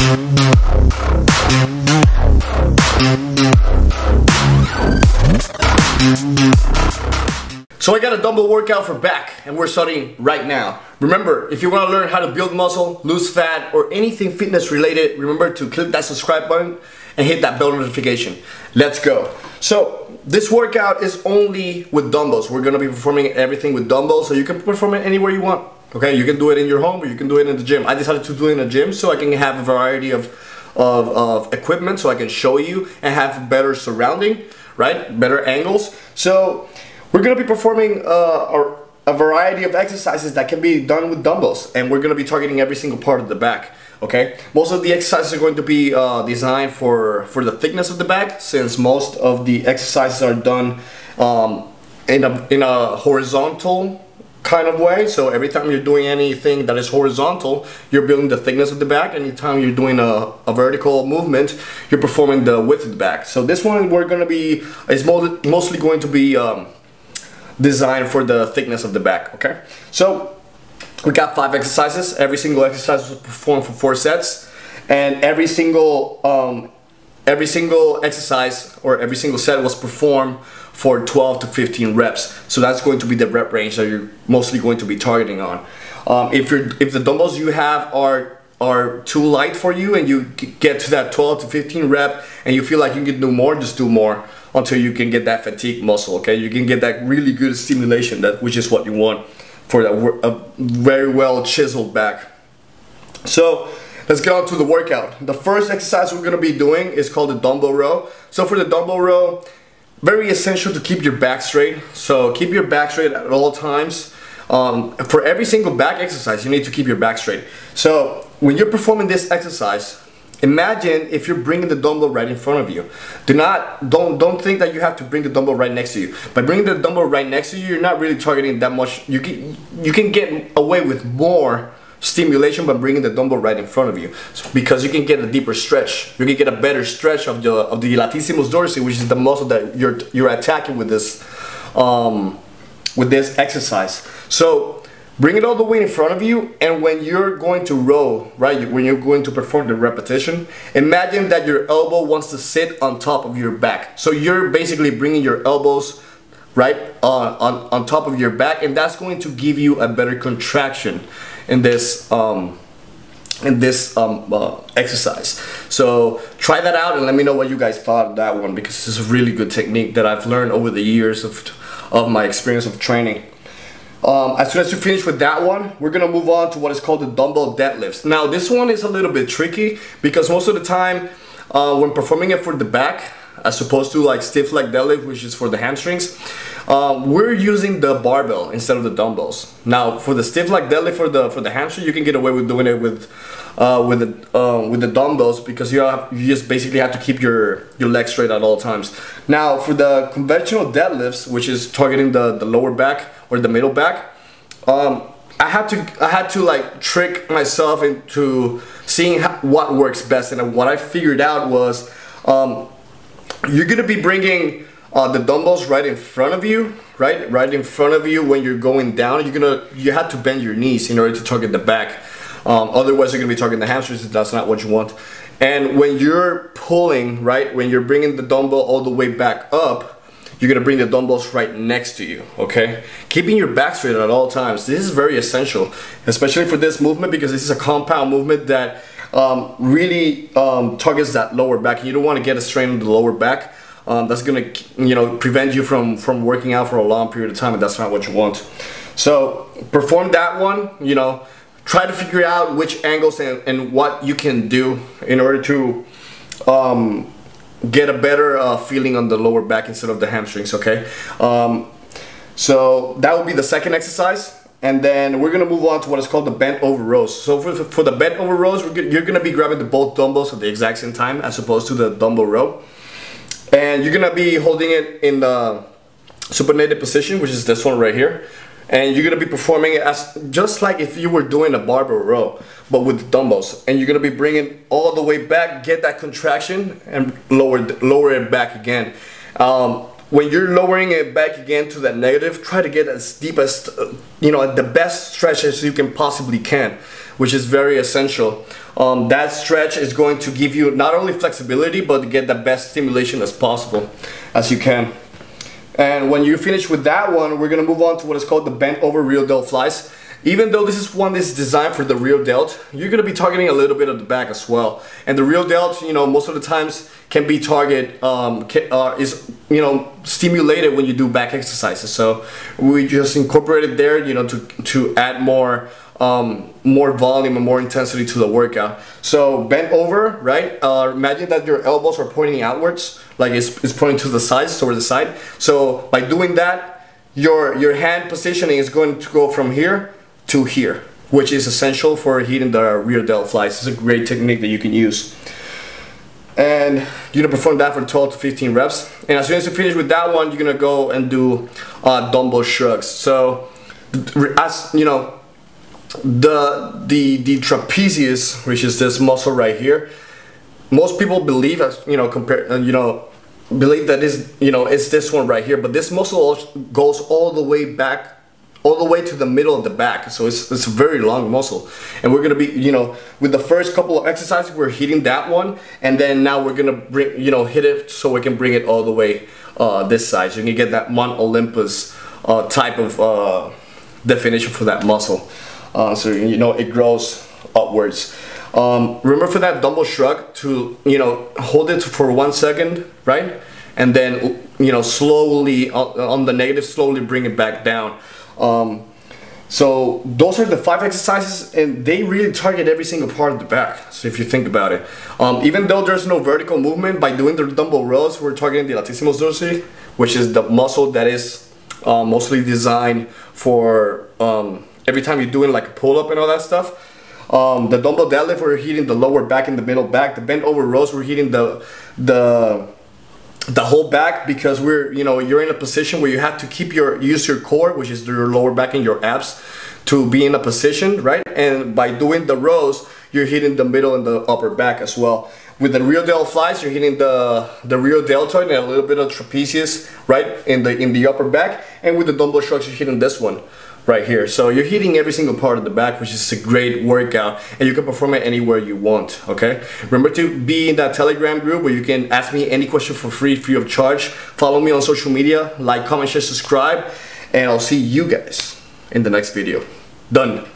So I got a dumbbell workout for back, and we're starting right now. Remember, if you want to learn how to build muscle, lose fat, or anything fitness related, remember to click that subscribe button and hit that bell notification. Let's go. So this workout is only with dumbbells. We're going to be performing everything with dumbbells, so you can perform it anywhere you want. Okay, you can do it in your home or you can do it in the gym. I decided to do it in the gym so I can have a variety of equipment, so I can show you and have better surrounding, right? Better angles. So we're going to be performing a variety of exercises that can be done with dumbbells, and we're going to be targeting every single part of the back. Okay, most of the exercises are going to be designed for the thickness of the back, since most of the exercises are done in a horizontal kind of way. So every time you're doing anything that is horizontal, you're building the thickness of the back. Anytime you're doing a vertical movement, you're performing the width of the back. So this one is mostly going to be designed for the thickness of the back. Okay, so we got 5 exercises. Every single exercise was performed for 4 sets, and every single exercise or every single set was performed for 12 to 15 reps. So that's going to be the rep range that you're mostly going to be targeting on. If the dumbbells you have are too light for you and you get to that 12 to 15 rep and you feel like you can do more, just do more until you can get that fatigue muscle. Okay, you can get that really good stimulation, which is what you want for a very well chiseled back. So let's get on to the workout. The first exercise we're going to be doing is called the dumbbell row. So for the dumbbell row, very essential to keep your back straight. So keep your back straight at all times. For every single back exercise, you need to keep your back straight. So when you're performing this exercise, imagine if you're bringing the dumbbell right in front of you. Don't think that you have to bring the dumbbell right next to you. By bringing the dumbbell right next to you, you're not really targeting that much. You can get away with more stimulation by bringing the dumbbell right in front of you, because you can get a deeper stretch. You can get a better stretch of the latissimus dorsi, which is the muscle that you're attacking with this exercise. So bring it all the way in front of you, and when you're going to row, right, when you're going to perform the repetition, imagine that your elbow wants to sit on top of your back. So you're basically bringing your elbows right on top of your back, and that's going to give you a better contraction in this exercise. So try that out and let me know what you guys thought of that one, because this is a really good technique that I've learned over the years of my experience of training. As soon as you finish with that one, we're gonna move on to what is called the dumbbell deadlifts. Now this one is a little bit tricky, because most of the time when performing it for the back, as opposed to like stiff leg deadlift, which is for the hamstrings, we're using the barbell instead of the dumbbells. Now for the stiff leg deadlift for the hamstring, you can get away with doing it with the dumbbells, because you just basically have to keep your legs straight at all times. Now for the conventional deadlifts, which is targeting the lower back or the middle back, I had to like trick myself into seeing what works best, and what I figured out was you're gonna be bringing the dumbbells right in front of you, right in front of you. When you're going down, you have to bend your knees in order to target the back. Otherwise, you're gonna be targeting the hamstrings. That's not what you want. And when you're pulling, right, when you're bringing the dumbbell all the way back up, you're gonna bring the dumbbells right next to you. Okay, keeping your back straight at all times. This is very essential, especially for this movement, because this is a compound movement that really targets that lower back. You don't want to get a strain on the lower back. That's gonna, prevent you from working out for a long period of time, and that's not what you want. So perform that one. Try to figure out which angles and what you can do in order to get a better feeling on the lower back instead of the hamstrings. Okay, so that will be the second exercise. And then we're gonna move on to what is called the bent over rows. So for the bent over rows, you're gonna be grabbing both dumbbells at the exact same time, as opposed to the dumbbell row. And you're gonna be holding it in the supinated position, which is this one right here. And you're gonna be performing it as just like if you were doing a barbell row, but with dumbbells. And you're gonna be bringing all the way back, get that contraction, and lower it back again. When you're lowering it back again to that negative, try to get as deep as, the best stretch as you can possibly can which is very essential. That stretch is going to give you not only flexibility, but to get the best stimulation as possible as you can. And when you finish with that one, we're gonna move on to what is called the bent over rear delt flies. Even though this is one that's designed for the rear delt, you're gonna be targeting a little bit of the back as well. And the rear delt, you know, most of the times can be stimulated when you do back exercises. So we just incorporated there, you know, to add more volume and more intensity to the workout. So bent over, right? Imagine that your elbows are pointing outwards, like it's pointing to the sides, toward the side. So by doing that, your hand positioning is going to go from here to here, which is essential for hitting the rear delt flies. It's a great technique that you can use. And you're gonna perform that for 12 to 15 reps. And as soon as you finish with that one, you're gonna go and do dumbbell shrugs. So as you know, the trapezius, which is this muscle right here, most people believe, as you know, believe that it's this one right here, but this muscle goes all the way back, all the way to the middle of the back. So it's a very long muscle, and we're gonna be, you know, with the first couple of exercises, we're hitting that one, and then now we're gonna bring, you know, hit it so we can bring it all the way this side. So you can get that Mount Olympus type of definition for that muscle. So you know it grows upwards. Remember for that dumbbell shrug to, you know, hold it for 1 second, right? And then, you know, slowly on the negative, slowly bring it back down. So those are the 5 exercises, and they really target every single part of the back. So if you think about it, even though there's no vertical movement, by doing the dumbbell rows, we're targeting the latissimus dorsi, which is the muscle that is mostly designed for every time you're doing like a pull-up and all that stuff. The dumbbell deadlift, we're hitting the lower back and the middle back. The bent over rows, we're hitting the whole back, because we're, you know, you're in a position where you have to use your core, which is your lower back and your abs, to be in a position, right? And by doing the rows, you're hitting the middle and the upper back as well. With the rear delt flies, you're hitting the rear deltoid and a little bit of trapezius, right, in the upper back. And with the dumbbell shrugs, you're hitting this one right here. So you're hitting every single part of the back, which is a great workout, and you can perform it anywhere you want. Okay, remember to be in that Telegram group where you can ask me any question for free of charge. Follow me on social media, like, comment, share, subscribe, and I'll see you guys in the next video. Done.